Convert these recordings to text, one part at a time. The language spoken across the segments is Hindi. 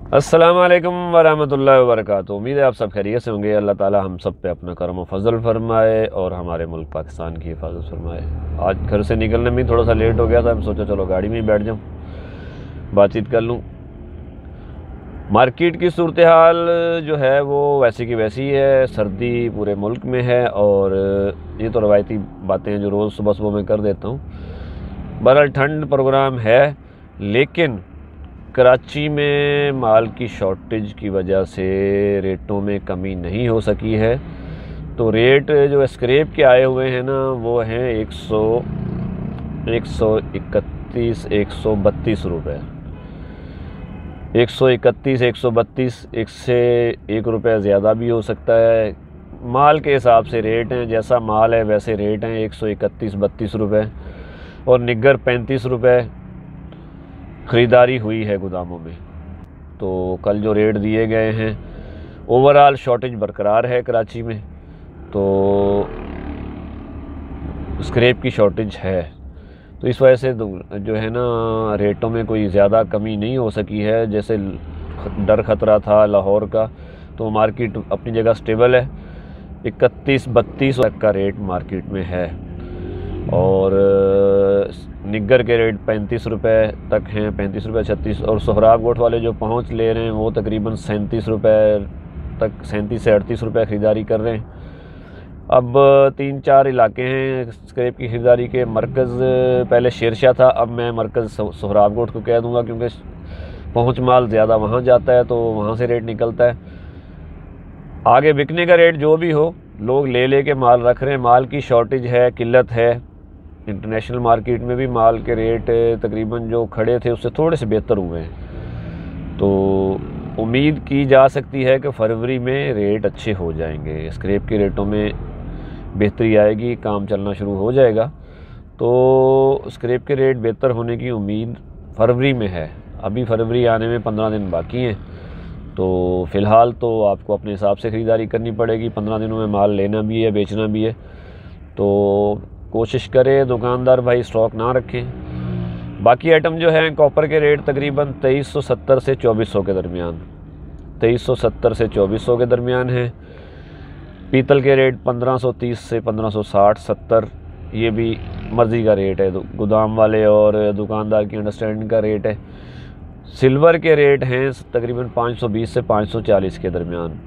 अस्सलामु अलैकुम वरहमतुल्लाहि वबरकातुहू। उम्मीद है आप सब खैरियत से होंगे। अल्लाह ताला हम सब पे अपना करम व फजल फरमाए और हमारे मुल्क पाकिस्तान की हिफाजत फरमाए। आज घर से निकलने में थोड़ा सा लेट हो गया था, हम सोचा चलो गाड़ी में ही बैठ जाऊँ, बातचीत कर लूँ। मार्केट की सूरत हाल जो है वो वैसी की वैसी है। सर्दी पूरे मुल्क में है और ये तो रवायती बातें हैं जो रोज़ सुबह सुबह मैं कर देता हूँ। बहरहाल ठंड प्रोग्राम है, लेकिन कराची में माल की शॉर्टेज की वजह से रेटों में कमी नहीं हो सकी है। तो रेट जो स्क्रैप के आए हुए हैं ना वो हैं 131 132 रुपये। 131 132, एक से ₹1 ज़्यादा भी हो सकता है। माल के हिसाब से रेट हैं, जैसा माल है वैसे रेट हैं। 131 32 रुपये और निग्गर 35 रुपये ख़रीदारी हुई है गोदामों में। तो कल जो रेट दिए गए हैं, ओवरऑल शॉर्टेज बरकरार है कराची में, तो स्क्रैप की शॉर्टेज है। तो इस वजह से जो है ना रेटों में कोई ज़्यादा कमी नहीं हो सकी है। जैसे डर ख़तरा था लाहौर का, तो मार्केट अपनी जगह स्टेबल है। 31 32 तक का रेट मार्केट में है और निग्गर के रेट 35 रुपये तक हैं, 35 रुपये 36। और सोहराब गोट वाले जो पहुंच ले रहे हैं वो तकरीबन 37 रुपये तक, 37 से 38 रुपये ख़रीदारी कर रहे हैं। अब 3-4 इलाके हैं स्क्रैप की ख़रीदारी के। मरकज़ पहले शेरशाह था, अब मैं मरकज़ सोहराब गोट को कह दूँगा, क्योंकि पहुँच माल ज़्यादा वहाँ जाता है तो वहाँ से रेट निकलता है। आगे बिकने का रेट जो भी हो, लोग ले के माल रख रहे हैं। माल की शॉर्टेज है, किल्लत है। इंटरनेशनल मार्केट में भी माल के रेट तकरीबन जो खड़े थे उससे थोड़े से बेहतर हुए हैं। तो उम्मीद की जा सकती है कि फरवरी में रेट अच्छे हो जाएंगे, स्क्रैप के रेटों में बेहतरी आएगी, काम चलना शुरू हो जाएगा। तो स्क्रैप के रेट बेहतर होने की उम्मीद फरवरी में है। अभी फरवरी आने में 15 दिन बाकी हैं, तो फ़िलहाल तो आपको अपने हिसाब से ख़रीदारी करनी पड़ेगी। 15 दिनों में माल लेना भी है, बेचना भी है, तो कोशिश करें दुकानदार भाई स्टॉक ना रखें। बाकी आइटम जो है, कॉपर के रेट तकरीबन 2370 से 2400 के दरमियान, 2370 से 2400 के दरमियान है। पीतल के रेट 1530 से 1560 70, ये भी मर्ज़ी का रेट है, गोदाम वाले और दुकानदार की अंडरस्टैंडिंग का रेट है। सिल्वर के रेट हैं तकरीबन 520 से 540 के दरमियान,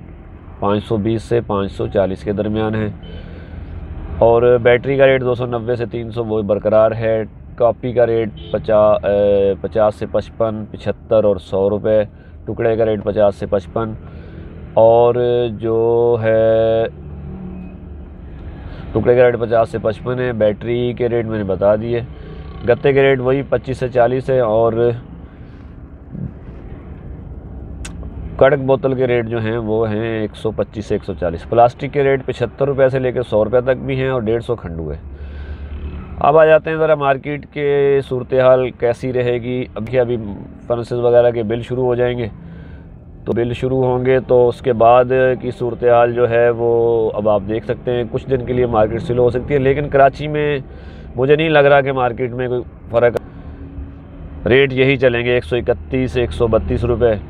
520 से 540 के दरमियान है। और बैटरी का रेट 290 से 300 वो बरकरार है। कॉपी का रेट 50 से 55, 75 और 100 रुपये। टुकड़े का रेट 50 से 55 और जो है टुकड़े का रेट 50 से 55 है। बैटरी के रेट मैंने बता दिए। गत्ते के रेट वही 25 से 40 है और कड़क बोतल के रेट जो हैं वो हैं 125 से 140। प्लास्टिक के रेट 75 रुपये से लेकर 100 रुपये तक भी हैं और 150 खंडू है। अब आ जाते हैं ज़रा मार्केट के सूरत हाल कैसी रहेगी। अभी फर्नेसेस वगैरह के बिल शुरू हो जाएंगे, तो बिल शुरू होंगे तो उसके बाद की सूरत हाल जो है वो अब आप देख सकते हैं। कुछ दिन के लिए मार्केट स्लो हो सकती है, लेकिन कराची में मुझे नहीं लग रहा कि मार्केट में कोई फ़र्क। रेट यही चलेंगे 131 से 132 रुपये,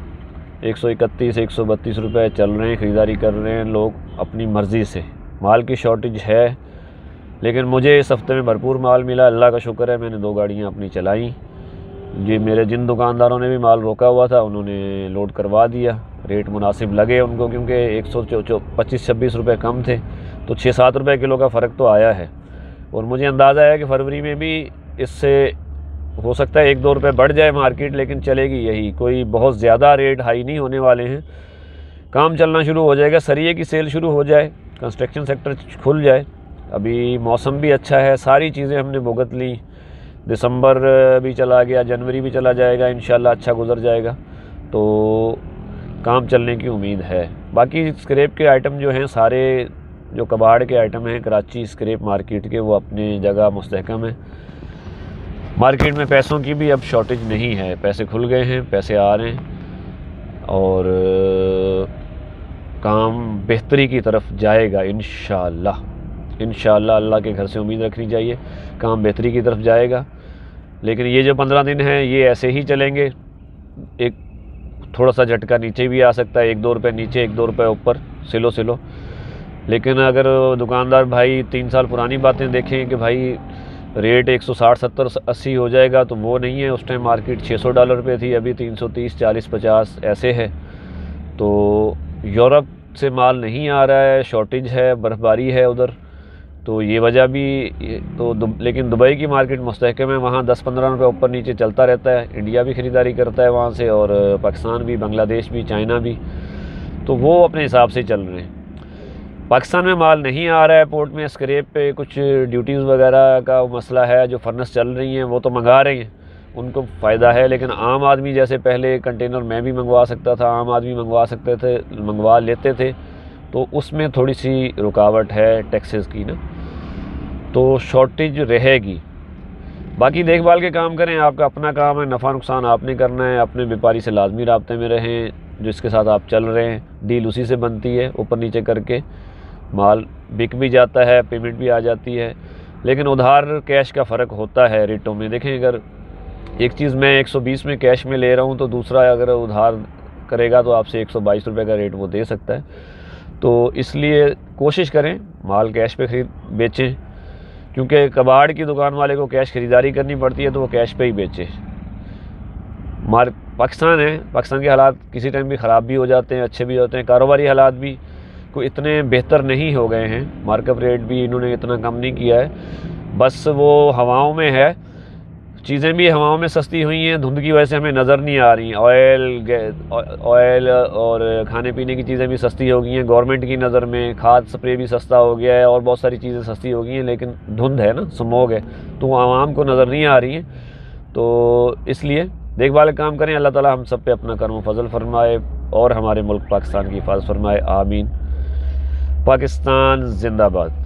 131 132 रुपये चल रहे हैं। ख़रीदारी कर रहे हैं लोग अपनी मर्ज़ी से। माल की शॉर्टेज है, लेकिन मुझे इस हफ़्ते में भरपूर माल मिला, अल्लाह का शुक्र है। मैंने 2 गाड़ियाँ अपनी चलाई। ये मेरे जिन दुकानदारों ने भी माल रोका हुआ था उन्होंने लोड करवा दिया। रेट मुनासिब लगे उनको, क्योंकि 125-26 रुपये कम थे, तो 6-7 रुपये किलो का फ़र्क तो आया है। और मुझे अंदाज़ा है कि फरवरी में भी इससे हो सकता है 1-2 रुपये बढ़ जाए मार्केट, लेकिन चलेगी यही। कोई बहुत ज़्यादा रेट हाई नहीं होने वाले हैं। काम चलना शुरू हो जाएगा, सरिये की सेल शुरू हो जाए, कंस्ट्रक्शन सेक्टर खुल जाए। अभी मौसम भी अच्छा है, सारी चीज़ें हमने भुगत ली। दिसंबर भी चला गया, जनवरी भी चला जाएगा, इंशाल्लाह अच्छा गुजर जाएगा, तो काम चलने की उम्मीद है। बाकी स्क्रैप के आइटम जो हैं सारे, जो कबाड़ के आइटम हैं कराची स्क्रैप मार्केट के, वो अपनी जगह मुस्तहकम है। मार्केट में पैसों की भी अब शॉर्टेज नहीं है, पैसे खुल गए हैं, पैसे आ रहे हैं और काम बेहतरी की तरफ जाएगा इंशाअल्लाह। इंशाअल्लाह अल्लाह के घर से उम्मीद रखनी चाहिए, काम बेहतरी की तरफ जाएगा। लेकिन ये जो 15 दिन हैं ये ऐसे ही चलेंगे। एक थोड़ा सा झटका नीचे भी आ सकता है, 1-2 रुपये नीचे 1-2 रुपये ऊपर सिलो। लेकिन अगर दुकानदार भाई 3 साल पुरानी बातें देखें कि भाई रेट 160, 70, 80 हो जाएगा, तो वो नहीं है। उस टाइम मार्केट $600 पे थी, अभी 330, 40, 50 ऐसे है। तो यूरोप से माल नहीं आ रहा है, शॉर्टेज है, बर्फ़बारी है उधर, तो ये वजह भी तो लेकिन दुबई की मार्केट मुस्तहकम है, वहाँ 10-15 रुपये ऊपर नीचे चलता रहता है। इंडिया भी ख़रीदारी करता है वहाँ से, और पाकिस्तान भी, बांग्लादेश भी, चाइना भी, तो वो अपने हिसाब से चल रहे हैं। पाकिस्तान में माल नहीं आ रहा है पोर्ट में, स्क्रैप पे कुछ ड्यूटीज़ वगैरह का मसला है। जो फर्नेस चल रही हैं वो तो मंगा रहे हैं, उनको फ़ायदा है, लेकिन आम आदमी जैसे पहले कंटेनर मैं भी मंगवा सकता था, आम आदमी मंगवा लेते थे, तो उसमें थोड़ी सी रुकावट है टैक्सेस की ना, तो शॉर्टेज रहेगी। बाकी देखभाल के काम करें, आपका अपना काम है, नफ़ा नुकसान आपने करना है। अपने व्यापारी से लाजमी राब्ते में रहें, जिसके साथ आप चल रहे हैं, डील उसी से बनती है, ऊपर नीचे करके माल बिक भी जाता है, पेमेंट भी आ जाती है। लेकिन उधार कैश का फ़र्क होता है रेटों में। देखें, अगर एक चीज़ मैं 120 में कैश में ले रहा हूँ, तो दूसरा अगर उधार करेगा तो आपसे 122 रुपये का रेट वो दे सकता है। तो इसलिए कोशिश करें माल कैश पे बेचें, क्योंकि कबाड़ की दुकान वाले को कैश ख़रीदारी करनी पड़ती है, तो वो कैश पे ही बेचे। पाकिस्तान है, पाकिस्तान के हालात किसी टाइम भी ख़राब भी हो जाते हैं, अच्छे भी होते हैं। कारोबारी हालात भी कोई इतने बेहतर नहीं हो गए हैं, मार्कअप रेट भी इन्होंने इतना कम नहीं किया है, बस वो हवाओं में है। चीज़ें भी हवाओं में सस्ती हुई हैं, धुंध की वजह से हमें नज़र नहीं आ रही। ऑयल और खाने पीने की चीज़ें भी सस्ती हो गई हैं गवर्नमेंट की नज़र में, खाद स्प्रे भी सस्ता हो गया है, और बहुत सारी चीज़ें सस्ती हो गई हैं, लेकिन धुंध है ना, स्मॉग है, तो वो आवाम को नज़र नहीं आ रही हैं। तो इसलिए देखभाल का काम करें। अल्लाह ताला हम सब पे अपना करम फजल फरमाए और हमारे मुल्क पाकिस्तान की हिफाजत फरमाए। आमीन। पाकिस्तान जिंदाबाद।